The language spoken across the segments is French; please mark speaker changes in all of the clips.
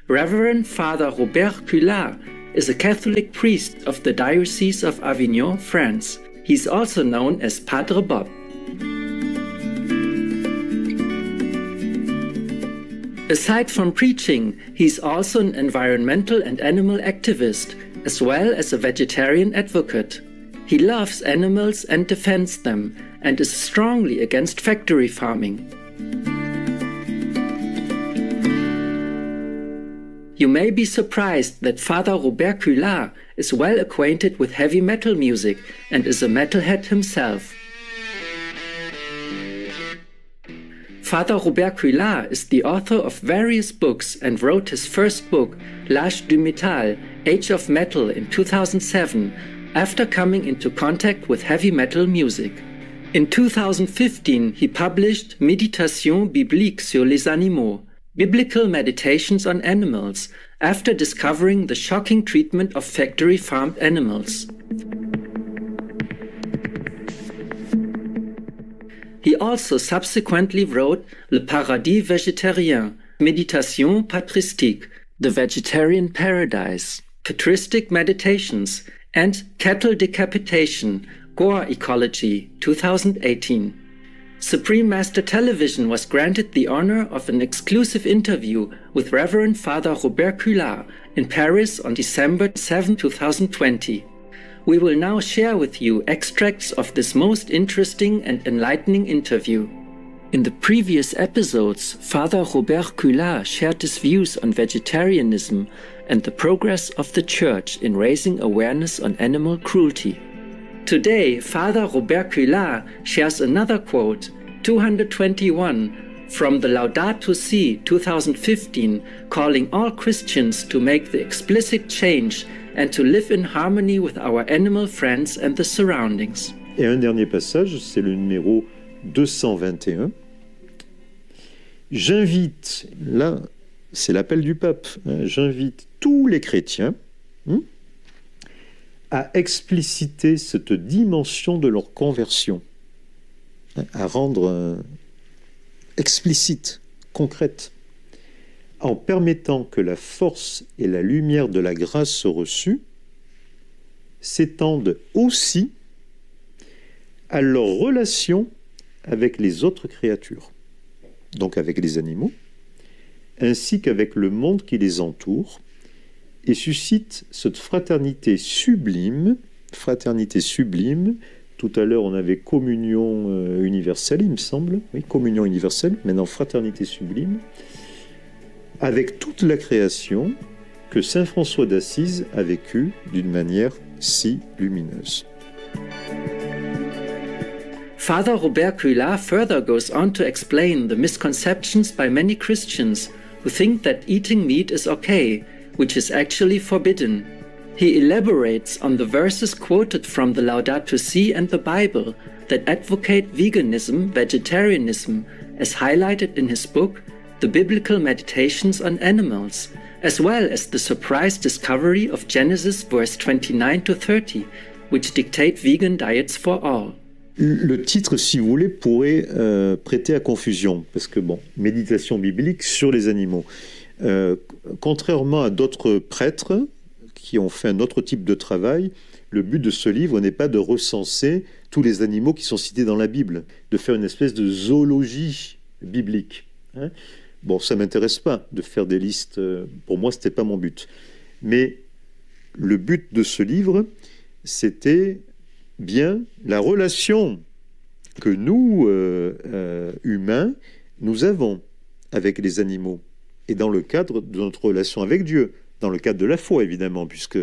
Speaker 1: Reverend Father Robert Cullard is a Catholic priest of the Diocese of Avignon, France. He's also known as Padre Bob. Aside from preaching, he's also an environmental and animal activist, as well as a vegetarian advocate. He loves animals and defends them, and is strongly against factory farming. You may be surprised that Father Robert Cullard is well acquainted with heavy metal music and is a metalhead himself. Father Robert Cullard is the author of various books and wrote his first book, L'Âge du Métal, Age of Metal, in 2007, after coming into contact with heavy metal music. In 2015, he published Méditation biblique sur les animaux, Biblical Meditations on Animals, after discovering the shocking treatment of factory-farmed animals. He also subsequently wrote Le Paradis Végétarien, Méditation patristique, The Vegetarian Paradise, Patristic Meditations, and Cattle Decapitation, Gore Ecology, 2018. Supreme Master Television was granted the honor of an exclusive interview with Reverend Father Robert Cullard in Paris on December 7, 2020. We will now share with you extracts of this most interesting and enlightening interview. In the previous episodes, Father Robert Cullard shared his views on vegetarianism and the progress of the Church in raising awareness on animal cruelty. Today, Father Robert Cullard shares another quote, 221, from the Laudato Si 2015, calling all Christians to make the explicit change and to live in harmony with our animal friends and the surroundings.
Speaker 2: Et un dernier passage, c'est le numéro 221. J'invite, là, c'est l'appel du pape, j'invite tous les chrétiens à expliciter cette dimension de leur conversion, à rendre explicite, concrète, en permettant que la force et la lumière de la grâce reçue s'étendent aussi à leur relation avec les autres créatures, donc avec les animaux, ainsi qu'avec le monde qui les entoure, et suscite cette fraternité sublime. Tout à l'heure, on avait communion universelle, il me semble. Oui, communion universelle, maintenant fraternité sublime, avec toute la création que saint François d'Assise a vécue d'une manière si lumineuse.
Speaker 1: Father Robert Cullard further goes on to explain the misconceptions by many Christians who think that eating meat is okay, which is actually forbidden. He elaborates on the verses quoted from the Laudato Si and the Bible that advocate veganism, vegetarianism, as highlighted in his book, The Biblical Meditations on Animals, as well as the surprise discovery of Genesis verse 29 to 30, which dictate vegan diets for all.
Speaker 2: Le titre, si vous voulez, pourrait prêter à confusion, parce que, méditation biblique sur les animaux. Contrairement à d'autres prêtres qui ont fait un autre type de travail, le but de ce livre n'est pas de recenser tous les animaux qui sont cités dans la Bible, de faire une espèce de zoologie biblique. Ça ne m'intéresse pas de faire des listes, pour moi, ce n'était pas mon but. Mais le but de ce livre, c'était bien la relation que nous, humains, nous avons avec les animaux. Et dans le cadre de notre relation avec Dieu, dans le cadre de la foi, évidemment, puisque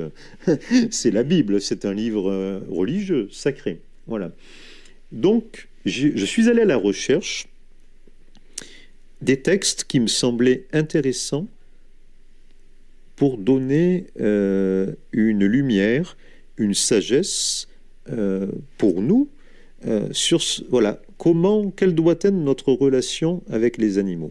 Speaker 2: c'est la Bible, c'est un livre religieux, sacré. Voilà. Donc, je suis allé à la recherche des textes qui me semblaient intéressants pour donner une lumière, une sagesse pour nous sur quelle doit être notre relation avec les animaux.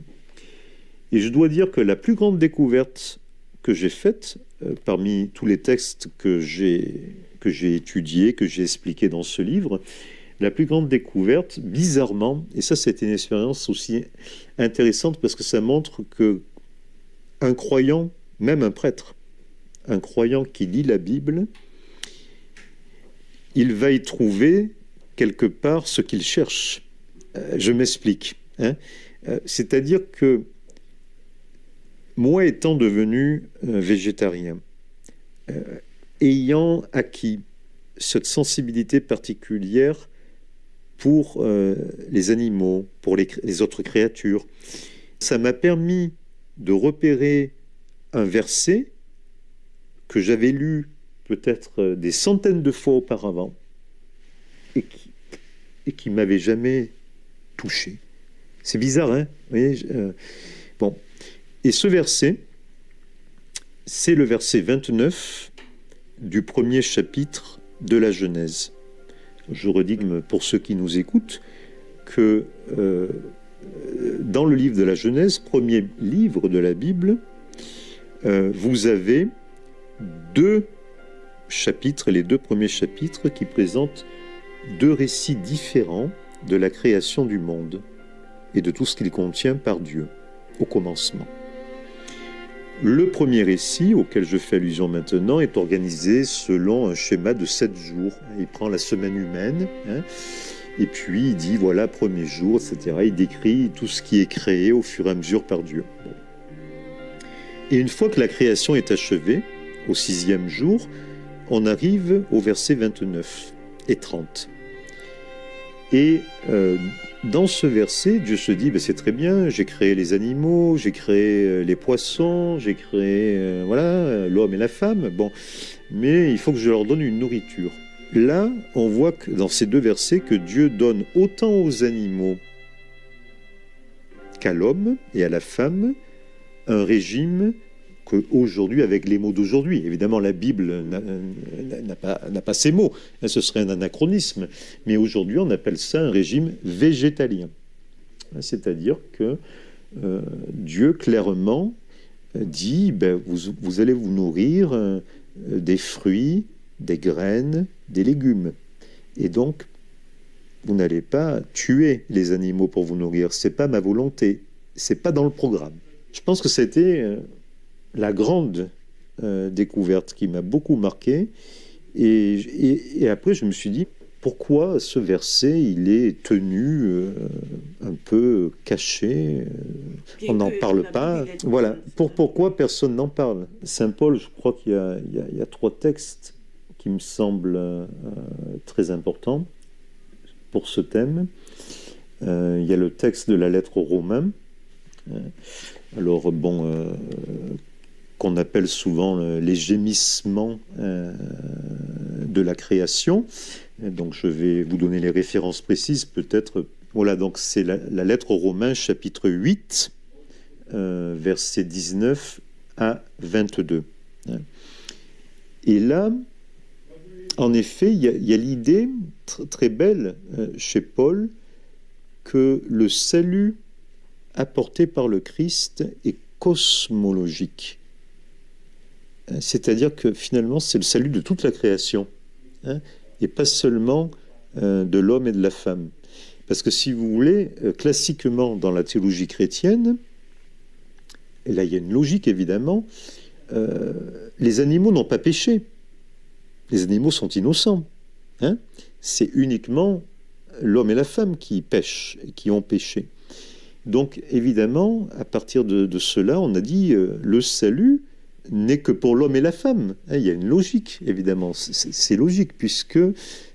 Speaker 2: Et je dois dire que la plus grande découverte que j'ai faite, parmi tous les textes que j'ai étudiés, que j'ai expliqués dans ce livre, la plus grande découverte, bizarrement, et ça c'était une expérience aussi intéressante parce que ça montre qu'un croyant même un prêtre, un croyant qui lit la Bible, il va y trouver quelque part ce qu'il cherche. Je m'explique. C'est-à-dire que moi étant devenu végétarien, ayant acquis cette sensibilité particulière pour les animaux, pour les autres créatures, ça m'a permis de repérer un verset que j'avais lu peut-être des centaines de fois auparavant et qui m'avait jamais touché. C'est bizarre, hein? Vous voyez, bon. Et ce verset, c'est le verset 29 du premier chapitre de la Genèse. Je redis pour ceux qui nous écoutent que dans le livre de la Genèse, premier livre de la Bible, vous avez deux chapitres, les deux premiers chapitres qui présentent deux récits différents de la création du monde et de tout ce qu'il contient par Dieu au commencement. Le premier récit, auquel je fais allusion maintenant, est organisé selon un schéma de 7 jours. Il prend la semaine humaine, et puis il dit, voilà, premier jour, etc. Il décrit tout ce qui est créé au fur et à mesure par Dieu. Bon. Et une fois que la création est achevée, au 6e jour, on arrive au verset 29 et 30. Et dans ce verset, Dieu se dit, c'est très bien, j'ai créé les animaux, j'ai créé les poissons, j'ai créé l'homme et la femme, bon, mais il faut que je leur donne une nourriture. Là, on voit que dans ces deux versets que Dieu donne autant aux animaux qu'à l'homme et à la femme un régime qu'aujourd'hui, avec les mots d'aujourd'hui. Évidemment, la Bible n'a pas ces mots, ce serait un anachronisme. Mais aujourd'hui, on appelle ça un régime végétalien. C'est-à-dire que Dieu, clairement, dit, vous allez vous nourrir des fruits, des graines, des légumes. Et donc, vous n'allez pas tuer les animaux pour vous nourrir. Ce n'est pas ma volonté. Ce n'est pas dans le programme. Je pense que c'était la grande découverte qui m'a beaucoup marqué. Et après, je me suis dit, pourquoi ce verset, il est tenu un peu caché, on n'en parle pas. Voilà, pourquoi personne n'en parle? Saint Paul, je crois qu'il y a 3 textes qui me semblent très importants pour ce thème. Il y a le texte de la lettre aux Romains. Alors, qu'on appelle souvent les gémissements de la création. Donc, je vais vous donner les références précises, peut-être. Voilà, donc c'est la lettre aux Romains, chapitre 8, versets 19 à 22. Et là, en effet, il y a l'idée très belle chez Paul que le salut apporté par le Christ est cosmologique. C'est-à-dire que finalement, c'est le salut de toute la création, et pas seulement de l'homme et de la femme. Parce que si vous voulez, classiquement dans la théologie chrétienne, et là il y a une logique évidemment, les animaux n'ont pas péché. Les animaux sont innocents. C'est uniquement l'homme et la femme qui pêchent, et qui ont péché. Donc évidemment, à partir de cela, on a dit le salut n'est que pour l'homme et la femme. Il y a une logique, évidemment. C'est logique, puisque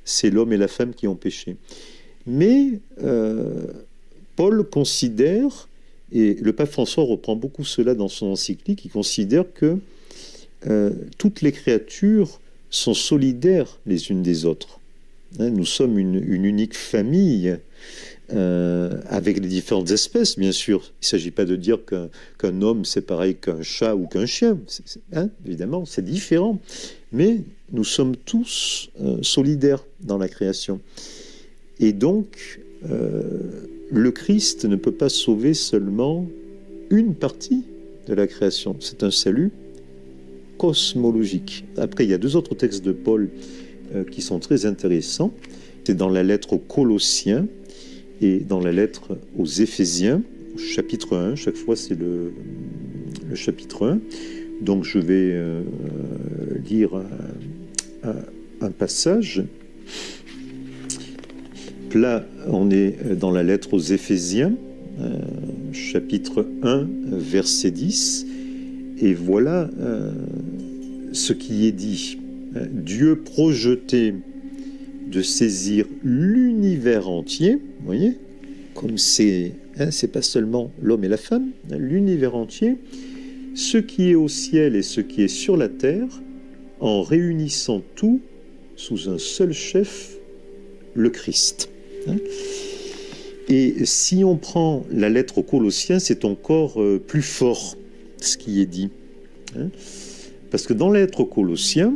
Speaker 2: c'est l'homme et la femme qui ont péché. Mais Paul considère, et le pape François reprend beaucoup cela dans son encyclique, il considère que toutes les créatures sont solidaires les unes des autres. Nous sommes une unique famille, avec les différentes espèces, bien sûr. Il ne s'agit pas de dire qu'un homme, c'est pareil qu'un chat ou qu'un chien. Évidemment, c'est différent. Mais nous sommes tous solidaires dans la création. Et donc, le Christ ne peut pas sauver seulement une partie de la création. C'est un salut cosmologique. Après, il y a 2 autres textes de Paul qui sont très intéressants. C'est dans la lettre aux Colossiens et dans la lettre aux Éphésiens, chapitre 1, chaque fois c'est le chapitre 1, Donc je vais lire un passage. Là, on est dans la lettre aux Éphésiens, chapitre 1, verset 10. Et voilà ce qui est dit. Dieu projetait de saisir l'univers entier, vous voyez, comme c'est pas seulement l'homme et la femme, l'univers entier, ce qui est au ciel et ce qui est sur la terre, en réunissant tout sous un seul chef, le Christ. Et si on prend la lettre aux Colossiens, c'est encore plus fort ce qui est dit. Parce que dans la lettre aux Colossiens,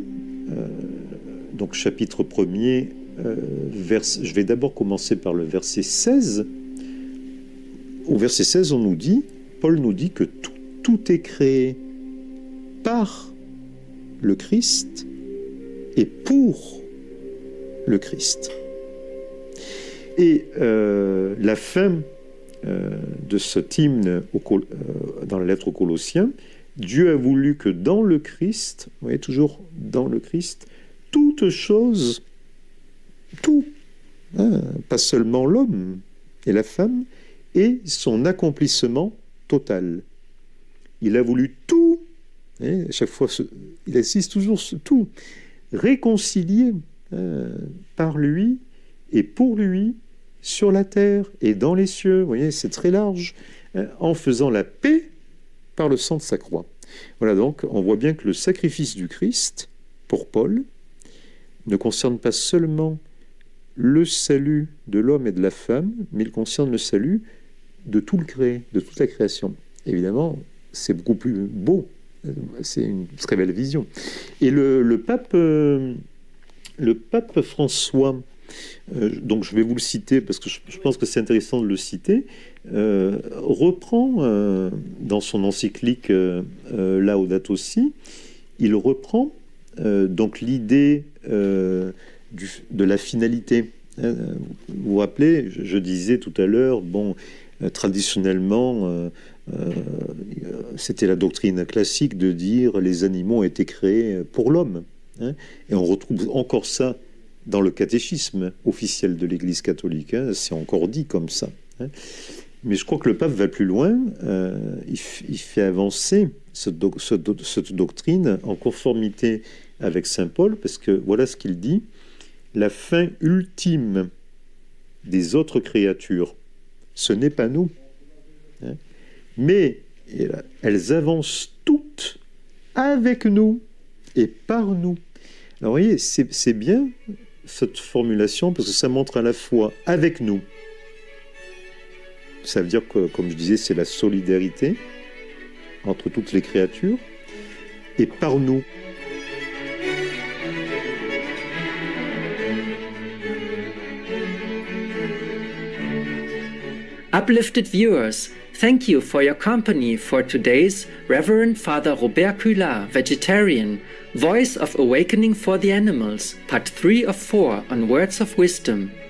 Speaker 2: donc chapitre 1er, je vais d'abord commencer par le verset 16. Au verset 16, Paul nous dit que tout est créé par le Christ et pour le Christ. Et la fin de cet hymne dans la lettre aux Colossiens, Dieu a voulu que dans le Christ, vous voyez, toujours dans le Christ, toute chose, tout, pas seulement l'homme et la femme, et son accomplissement total. Il a voulu tout, à chaque fois, il insiste toujours sur tout, réconcilier par lui et pour lui sur la terre et dans les cieux. Vous voyez, c'est très large, en faisant la paix par le sang de sa croix. Voilà, donc on voit bien que le sacrifice du Christ, pour Paul, ne concerne pas seulement le salut de l'homme et de la femme, mais il concerne le salut de tout le créé, de toute la création. Évidemment, c'est beaucoup plus beau, c'est une très belle vision. Et le pape François, donc je vais vous le citer parce que je pense que c'est intéressant de le citer, reprend dans son encyclique Laudato Si, il reprend donc l'idée de la finalité. Vous vous rappelez, je disais tout à l'heure, traditionnellement, c'était la doctrine classique de dire les animaux ont été créés pour l'homme. Et on retrouve encore ça dans le catéchisme officiel de l'Église catholique. C'est encore dit comme ça. Mais je crois que le pape va plus loin. Il fait avancer cette doctrine en conformité avec saint Paul, parce que voilà ce qu'il dit: la fin ultime des autres créatures, ce n'est pas nous, mais elles avancent toutes avec nous et par nous. Alors vous voyez, c'est bien cette formulation, parce que ça montre à la fois avec nous, ça veut dire que, comme je disais, c'est la solidarité entre toutes les créatures, et par nous.
Speaker 1: Uplifted viewers, thank you for your company for today's Reverend Father Robert Cullard, vegetarian, Voice of Awakening for the Animals, Part 3 of 4 on Words of Wisdom.